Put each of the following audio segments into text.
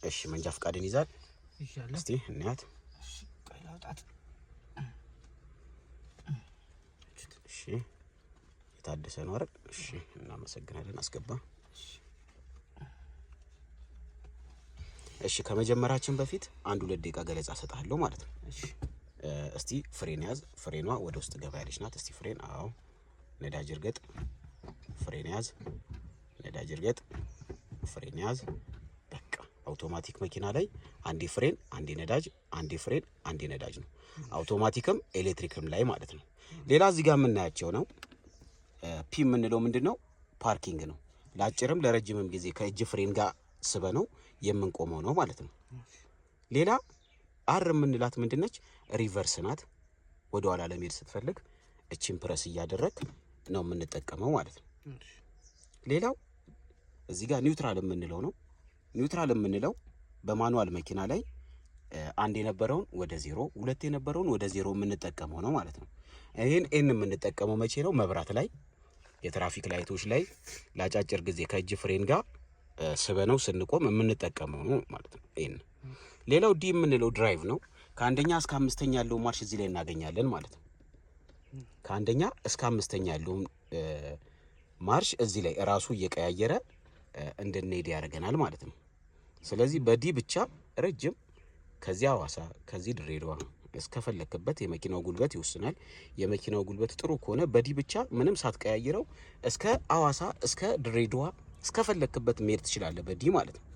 እሺ መንጃ ፍቃድን ይዛል ይሻላል እስቲ እንያት እሺ ቆይ ላውጣት እሺ የታደሰ ነው አይደል እሺ እናመሰግናለን አስገባ እሺ ከመጀመራችን በፊት አንድ 2 ደቂቃ ገለጻ ሰጣለሁ ማለት ነው እሺ እስቲ ፍሬን ያዝ ፍሬኗ ወደ ውስጥ ገባ ያለች ናት እስቲ ፍሬን አዎ ነዳጅ እርገጥ ፍሬን ያዝ ነዳጅ እርገጥ ፍሬን ያዝ በቃ አውቶማቲክ መኪና ላይ አንዴ ፍሬን አንዴ ነዳጅ አንዴ ፍሬን አንዴ ነዳጅ ነው አውቶማቲክም ኤሌክትሪክም ላይ ማለት ነው ሌላ እዚህ ጋር የምናያቸው ነው ፒ የምንለው ምንድነው ፓርኪንግ ነው ለአጭርም ለረጅምም ጊዜ ከእጅ ፍሬን ጋር ስበነው የምንቆመው ነው ማለት ነው ሌላ አር የምንላት ምንድነች ሪቨርስ ናት ወደ ኋላ ለመሄድ ስትፈልግ እቺን ፕረስ እያደረክ ነው የምንጠቀመው ማለት ነው ሌላው እዚህ ጋር ኒውትራል የምንለው ነው ኒውትራል የምንለው በማኑዋል መኪና ላይ አንድ የነበረውን ወደ 0 ሁለት የነበረውን ወደ 0 የምንጠቀመው ነው ማለት ነው ይሄን ኤን የምንጠቀመው መቼ ነው መብራት ላይ የትራፊክ ላይቶች ላይ ላጫጭር ጊዜ ከእጅ ፍሬን ጋር ስበነው ስንቆም የምንጠቀመው ነው ማለት ነው ኤን ሌላው ዲ የምንለው ድራይቭ ነው ከአንደኛ እስከ አምስተኛ ያለው ማርሽ እዚህ ላይ እናገኛለን ማለት ነው ከአንደኛ እስከ አምስተኛ ያለው ማርሽ እዚህ ላይ ራሱ እየቀያየረ እንድንሄድ ያደርገናል ማለት ነው ስለዚህ በዲ ብቻ ረጅም ከዚህ ሐዋሳ ከዚህ ድሬዳዋ እስከፈለክበት የመኪናው ጉልበት ይወስናል የመኪናው ጉልበት ጥሩ ከሆነ በዲ ብቻ ምንም ሳትቀያይረው እስከ ሐዋሳ እስከ ድሬዳዋ እስከፈለክበት መሄድ ትችላለህ በዲ ማለት ነው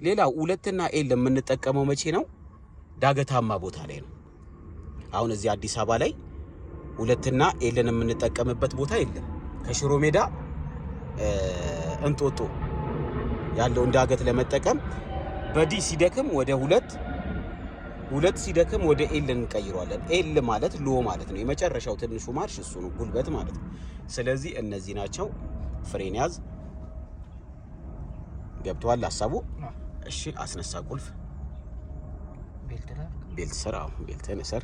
ሌላው 2 እና ኤል የምንጠቀመው መቼ ነው ዳገታማ ቦታ ላይ ነው አሁን እዚህ አዲስ አበባ ላይ 2 እና ኤልን የምንጠቀምበት ቦታ የለም ከሽሮ ሜዳ እንጦጦ ያለው ዳገት ለመጠቀም በዲ ሲደክም ወደ 2 ሲደክም ወደ ኤል እንቀይሯለን ኤል ማለት ሎ ማለት ነው የመጨረሻው ትንሹ ማርሽ እሱ ነው ጉልበት ማለት ነው ስለዚህ እነዚህ ናቸው ፍሬን ያዝ ገብቷል ሐሳቡ እሺ አስነሳ ቁልፍ ቤልት ሰራ ቤልትን ሰር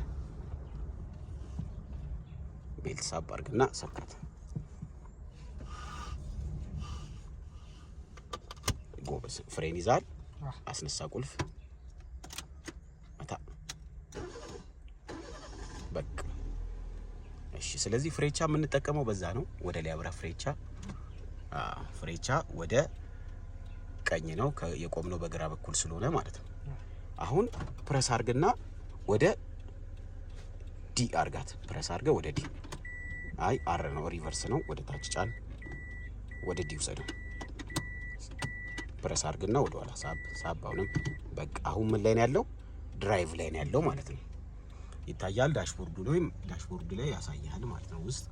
ቤልት ሳብ አድርግና ሰካት ጎበስ ፍሬን ይዛል አስነሳ ቁልፍ አታ በቃ እሺ ስለዚህ ፍሬቻ የምንጠቀመው በዛ ነው ወደ ላይ አብራ ፍሬቻ ወደ ቀኝ ነው የቆምነው በግራ በኩል ስለሆነ ማለት ነው አሁን ፕረስ አርግና ወደ ዲ አርጋት ፕረስ አርገ ወደ ዲ አይ አር ነው ሪቨርስ ነው ወደ ታች ጫን ወደ ዲ ወሰደው ፕረስ አርግና ወደ ኋላ ሳብ አሁንም በቃ አሁን ምን ላይ ነው ያለው ድራይቭ ላይ ነው ያለው ማለት ነው ይታያል ዳሽቦርዱ ላይ ያሳያል ማለት ነው ውስጥ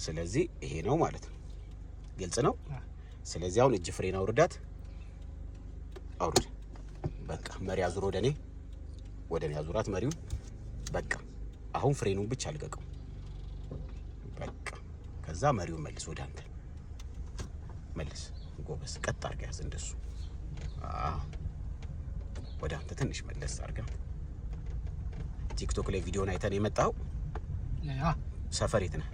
ስለዚህ ይሄ ነው ማለት ነው ግልጽ ነው ስለዚህ አሁን እጅ ፍሬን አውርድ በቃ መሪ አዙር ወደኔ አዙራት መሪው በቃ አሁን ፍሬኑን ብቻ አልቀቀው በቃ ከዛ መሪውን መልስ ወደ አንተ መልስ ጎበስ ቀጥ አርጋ ያዝ እንደሱ ወደ አንተ ትንሽ መለስ አርጋ ቲክቶክ ላይ ቪዲዮን አይተን የመጣው ሰፈሪት ነህ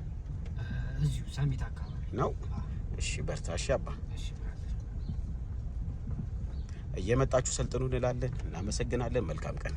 እዚሁ ሰሚት አካባቢ ነው እሺ በርታሽ አባ እየመጣችሁ ሰልጥኑ እንላለን እናመሰግናለን መልካም ቀን